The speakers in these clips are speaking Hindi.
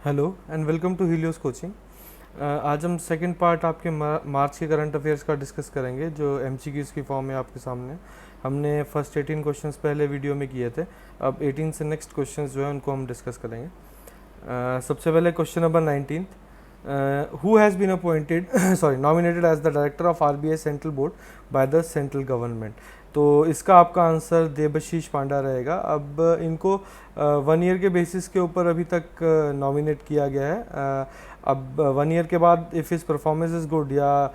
Hello and welcome to Helios coaching. आज हम सेकंड पार्ट आपके मार्च के करंट अफेयर्स का डिस्कस करेंगे जो एमसीक्यूज़ की फॉर्म में आपके सामने। हमने फर्स्ट 18 क्वेश्चंस पहले वीडियो में किए थे, अब 18 से नेक्स्ट क्वेश्चंस जो है उनको हम डिस्कस करेंगे। सबसे पहले question number 19, who has been appointed nominated as the director of RBI central board by the central government. तो इसका आपका आंसर देबशीष पांडा रहेगा। अब इनको 1 ईयर के बेसिस के ऊपर अभी तक नॉमिनेट किया गया है। अब 1 ईयर के बाद इफ़ इस परफॉर्मेंस इज़ गुड या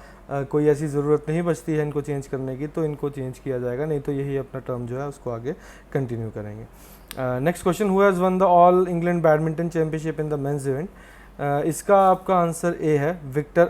कोई ऐसी ज़रूरत नहीं बचती है इनको चेंज करने की तो इनको चेंज किया जाएगा, नहीं तो यही अपना टर्म जो है उसको आगे कंटिन्यू करेंगे। Next question, who has one the all England badminton championship in the mains event. इसका आपका आंसर ए है, विक्टर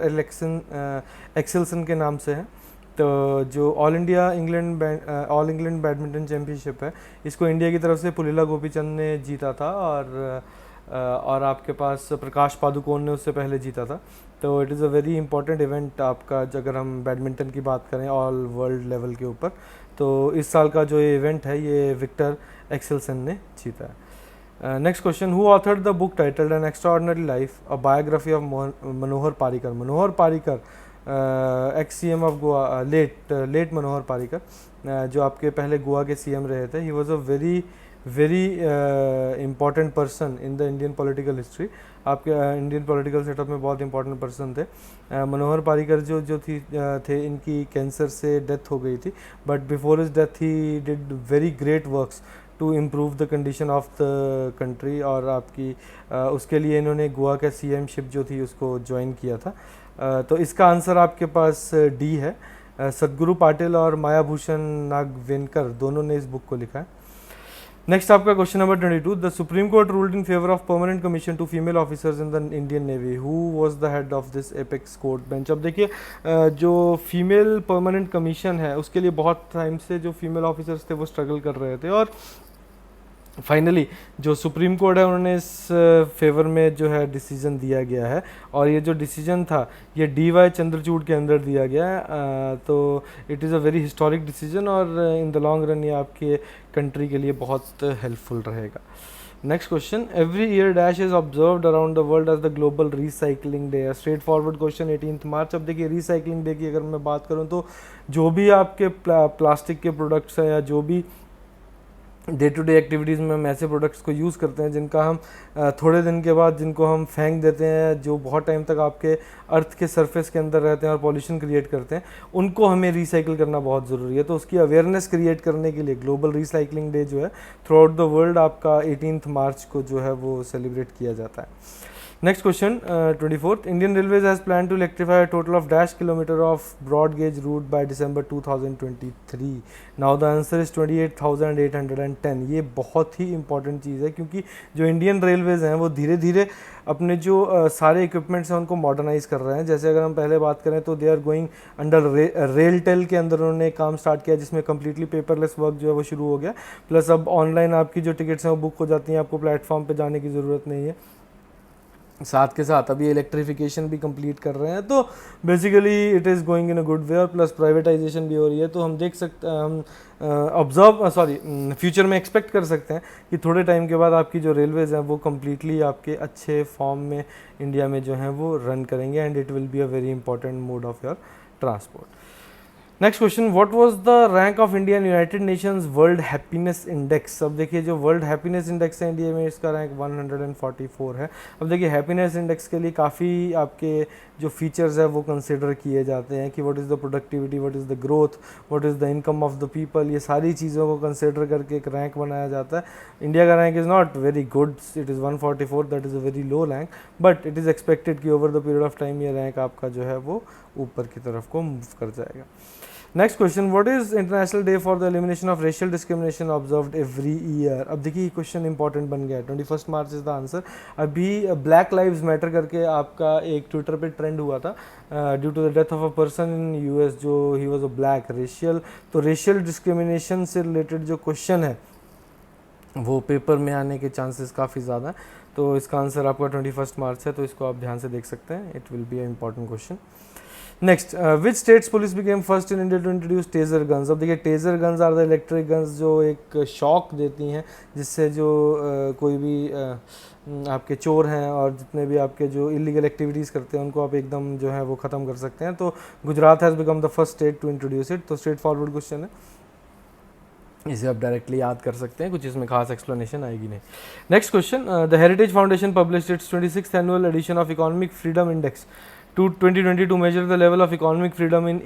एक्सेल्सन के नाम से है। तो जो ऑल इंग्लैंड बैडमिंटन चैम्पियनशिप है इसको इंडिया की तरफ से पुलिला गोपीचंद ने जीता था और आपके पास प्रकाश पादुकोण ने उससे पहले जीता था। तो it is a very important event आपका, अगर हम बैडमिंटन की बात करें ऑल वर्ल्ड लेवल के ऊपर, तो इस साल का जो ये इवेंट है ये विक्टर एक्सेल्सन ने जीता है। Next question, who authored the book titled an extraordinary life a biography of Manohar Parrikar. Manohar Parrikar ex CM of Goa, late Manohar Parrikar, जो आपके पहले गोवा के सीएम रहे थे। He was a very important person in the Indian political history. आपके इंडियन पॉलिटिकल सेटअप में बहुत इंपॉर्टेंट पर्सन थे। मनोहर पारिकर थे इनकी कैंसर से डेथ हो गई थी, but before his death he did very great works to improve the condition of the country, और आपकी उसके लिए इन्होंने गोवा का सीएम शिप जो थी उसको ज्वाइन किया था। तो इसका आंसर आपके पास डी है। सदगुरु पाटिल और मायाभूषण नागवेनकर दोनों ने इस बुक को लिखा है। नेक्स्ट आपका question number 22, the supreme court ruled in favour of permanent commission to female officers in the Indian navy. Who was the head of this apex court bench. अब देखिए, जो फीमेल परमानेंट कमीशन है उसके लिए बहुत टाइम से जो फीमेल ऑफिसर्स थे वो स्ट्रगल कर रहे थे, और फाइनली जो सुप्रीम कोर्ट है उन्होंने इस फेवर में जो है डिसीजन दिया गया है, और ये जो डिसीजन था ये DY चंद्रचूड़ के अंदर दिया गया है। तो it is a very historic decision, और इन द लॉन्ग रन ये आपके कंट्री के लिए बहुत हेल्पफुल रहेगा। Next question, every year dash is observed around the world as the global recycling day. Straight forward question, 18 March. अब देखिए, रिसाइकलिंग डे की अगर मैं बात करूँ तो जो भी आपके प्लास्टिक के प्रोडक्ट्स हैं या जो भी डे टू डे एक्टिविटीज़ में हम ऐसे प्रोडक्ट्स को यूज़ करते हैं जिनका हम थोड़े दिन के बाद जिनको हम फेंक देते हैं, जो बहुत टाइम तक आपके अर्थ के सरफेस के अंदर रहते हैं और पॉल्यूशन क्रिएट करते हैं, उनको हमें रिसाइकिल करना बहुत ज़रूरी है। तो उसकी अवेयरनेस क्रिएट करने के लिए ग्लोबल रिसाइकलिंग डे जो है थ्रू आउट द वर्ल्ड आपका 18 मार्च को जो है वो सेलिब्रेट किया जाता है। Next question, 24th, Indian Railways has planned to electrify a total of dash kilometer of broad gauge route by December 2023. Now the answer is 28,810. ये बहुत ही इंपॉर्टेंट चीज़ है, क्योंकि जो इंडियन रेलवेज़ हैं वो धीरे धीरे अपने जो सारे इक्विपमेंट्स हैं उनको मॉडर्नाइज कर रहे हैं। जैसे अगर हम पहले बात करें तो they are going under RailTel के अंदर उन्होंने काम स्टार्ट किया, जिसमें कम्प्लीटली पेपरलेस वर्क जो है वो शुरू हो गया। प्लस अब ऑनलाइन आपकी जो टिकट्स हैं वो बुक हो जाती हैं, आपको प्लेटफॉर्म पर जाने की ज़रूरत नहीं है। साथ के साथ अभी इलेक्ट्रिफिकेशन भी कंप्लीट कर रहे हैं, तो basically it is going in a good way, और प्लस प्राइवेटाइजेशन भी हो रही है। तो हम देख सकते हैं, हम फ्यूचर में एक्सपेक्ट कर सकते हैं कि थोड़े टाइम के बाद आपकी जो रेलवेज़ हैं वो कम्प्लीटली आपके अच्छे फॉर्म में इंडिया में जो हैं वो रन करेंगे, and it will be a very important mode of your transport. Next question, what was the rank of India in United Nations world happiness index. अब देखिए, जो वर्ल्ड हैप्पीनेस इंडेक्स है इंडिया में, इसका रैंक 144 है। अब देखिए, हैप्पीनेस इंडेक्स के लिए काफ़ी आपके जो फीचर्स है वो कंसिडर किए जाते हैं कि what is the productivity, what is the growth, what is the income of the people. ये सारी चीज़ों को कंसिडर करके एक रैंक बनाया जाता है। इंडिया का rank is not very good, it is 144, that is a very low rank, but it is expected कि over the period of time ये रैंक आपका जो है वो ऊपर की तरफ को मूव कर जाएगा। Next question, what is international day for the elimination of racial discrimination observed every year. अब देखिए, ये क्वेश्चन इंपॉर्टेंट बन गया है। 21 मार्च इज द आंसर। अभी ब्लैक लाइव्स मैटर करके आपका एक ट्विटर पे ट्रेंड हुआ था due to the death of a person in US, जो he was a black racial. तो रेशियल डिस्क्रिमिनेशन से रिलेटेड जो क्वेश्चन है वो पेपर में आने के चांसेस काफ़ी ज़्यादा है। तो इसका आंसर आपका 21 मार्च है, तो इसको आप ध्यान से देख सकते हैं, it will be a important question. Next, which states police became first in India to introduce taser guns. अब देखिए taser guns are the electric guns जो एक शॉक देती हैं, जिससे जो कोई भी आपके चोर हैं और जितने भी आपके जो इलीगल एक्टिविटीज़ करते हैं उनको आप एकदम जो है वो ख़त्म कर सकते हैं। तो Gujarat has become the first state to introduce it. तो स्ट्रेट फॉरवर्ड क्वेश्चन है, इसे आप डायरेक्टली याद कर सकते हैं, कुछ इसमें खास एक्सप्लेनेशन आएगी नहीं। Next question, the heritage foundation published its 26th annual edition of economic freedom index to 2020 to measure the level of economic freedom in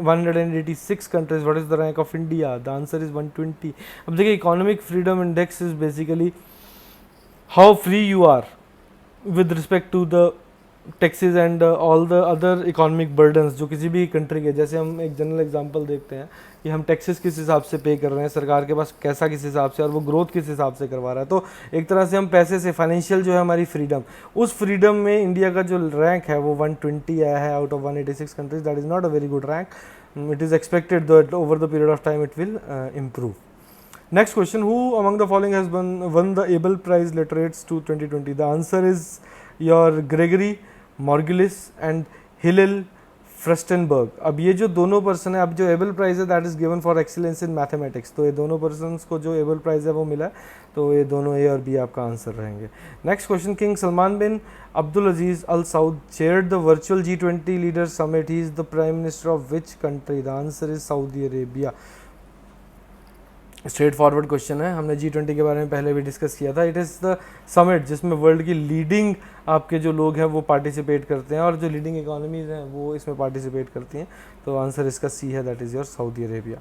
186 countries. What is the rank of India? The answer is 120. अब देखिए economic freedom index is basically how free you are with respect to the taxes and all the other economic burdens जो किसी भी कंट्री के, जैसे हम एक जनरल एग्जांपल देखते हैं कि हम टैक्सेस किस हिसाब से पे कर रहे हैं, सरकार के पास कैसा किस हिसाब से, और वो ग्रोथ किस हिसाब से करवा रहा है। तो एक तरह से हम पैसे से फाइनेंशियल जो है हमारी फ्रीडम, उस फ्रीडम में इंडिया का जो रैंक है वो 120 आया है out of 186 countries. That is not a very good rank. It is expected that over the period of time it will improve. Next question, who among the following has won the Abel Prize Literates to 2020? The answer is your Gregory Margulis and Hillel फ्रस्टेनबर्ग। अब ये जो दोनों पर्सन है, अब जो एबल प्राइज़ है that is given for excellence in mathematics, तो ये दोनों पर्सन्स को जो एबल प्राइज़ है वो मिला है, तो ये दोनों ए और बी आपका आंसर रहेंगे। Next question, king Salman bin Abdul Aziz Al Saud chaired the virtual G20 leader summit. He is the prime minister of which country? The answer is Saudi Arabia. Straight forward question है, हमने G20 के बारे में पहले भी डिस्कस किया था। इट इज़ द समिट जिसमें वर्ल्ड की लीडिंग आपके जो लोग हैं वो पार्टिसिपेट करते हैं, और जो लीडिंग इकोनॉमीज़ हैं वो इसमें पार्टिसिपेट करती हैं। तो आंसर इसका सी है, that is your Saudi Arabia.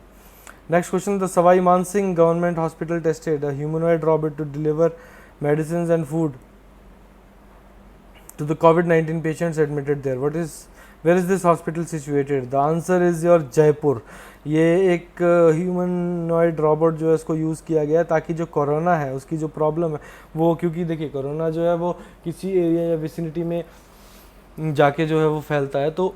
Next question, the Sawai Mansingh government hospital tested a humanoid robot to deliver medicine and food to the COVID-19 patients admitted there. Where is this hospital situated? The answer is your Jaipur. ये एक ह्यूमनॉइड रोबोट जो है इसको यूज़ किया गया है ताकि जो कोरोना है उसकी जो प्रॉब्लम है वो, क्योंकि देखिए कोरोना जो है वो किसी एरिया या विसिनिटी में जाके जो है वो फैलता है, तो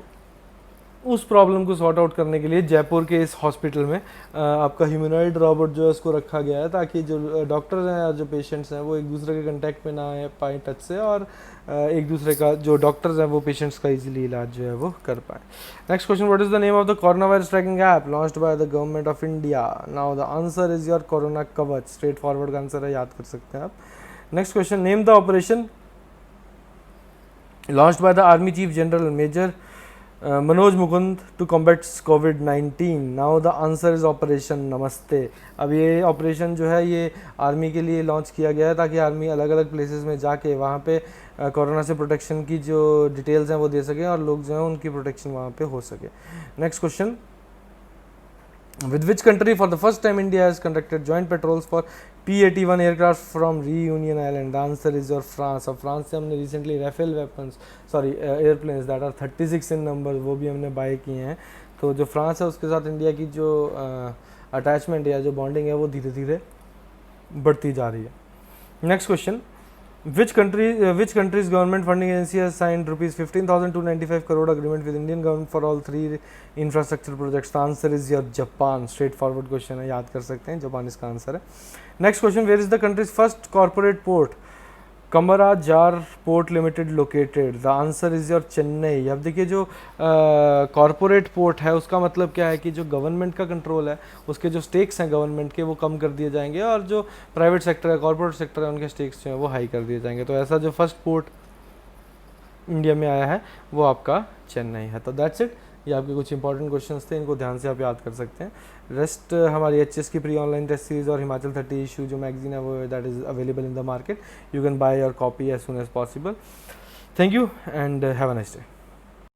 उस प्रॉब्लम को सॉर्ट आउट करने के लिए जयपुर के इस हॉस्पिटल में आपका ह्यूमनॉइड रोबोट जो है उसको रखा गया है ताकि जो डॉक्टर्स हैं और जो पेशेंट्स हैं वो एक दूसरे के कंटेक्ट में ना आए पाए टच से, और एक दूसरे का जो डॉक्टर्स हैं वो पेशेंट्स का इजीली इलाज जो है वो कर पाए। Next question, what is the name of the corona virus tracking app launched by the government of India? Now the answer is your corona Kavach. Straight forward का आंसर है, याद कर सकते हैं आप। Next question, name the operation launched by the army chief general major Manoj Mukund to combat COVID-19। Now the answer is operation Namaste. अब ये ऑपरेशन जो है ये आर्मी के लिए लॉन्च किया गया है ताकि आर्मी अलग अलग प्लेसेस में जाके वहाँ पे कोरोना से प्रोटेक्शन की जो डिटेल्स हैं वो दे सकें और लोग जो हैं उनकी प्रोटेक्शन वहाँ पे हो सके। Next question, with which country for the first time India has conducted joint patrols for P-81 aircraft from Reunion Island? The answer is your France। अब फ्रांस से हमने recently Rafale weapons airplanes that are 36 इन नंबर वो भी हमने बाय किए हैं। तो जो फ्रांस है उसके साथ इंडिया की जो अटैचमेंट या जो बॉन्डिंग है वो धीरे धीरे बढ़ती जा रही है। Next question, which country's government funding agency has signed rupees 15,295 crore agreement with Indian government for all 3 infrastructure projects? The answer is your Japan। straight forward question है, याद कर सकते हैं, जापान इसका आंसर है। next question, where is the country's first corporate port Kamarajar port limited located? The answer is your Chennai. अब देखिए जो कॉरपोरेट पोर्ट है उसका मतलब क्या है कि जो गवर्नमेंट का कंट्रोल है उसके जो स्टेक्स हैं गवर्नमेंट के वो कम कर दिए जाएंगे, और जो प्राइवेट सेक्टर है कॉरपोरेट सेक्टर है उनके स्टेक्स जो है वो हाई कर दिए जाएंगे। तो ऐसा जो फर्स्ट पोर्ट इंडिया में आया है वो आपका चेन्नई है। तो दैट्स इट, ये आपके कुछ इंपॉर्टेंट क्वेश्चंस थे, इनको ध्यान से आप याद कर सकते हैं। रेस्ट हमारी HS की प्री ऑनलाइन टेस्ट सीरीज और हिमाचल 30 इशू जो मैगजीन है वो that is available in the market. You can buy your copy as soon as possible. Thank you and have a nice day.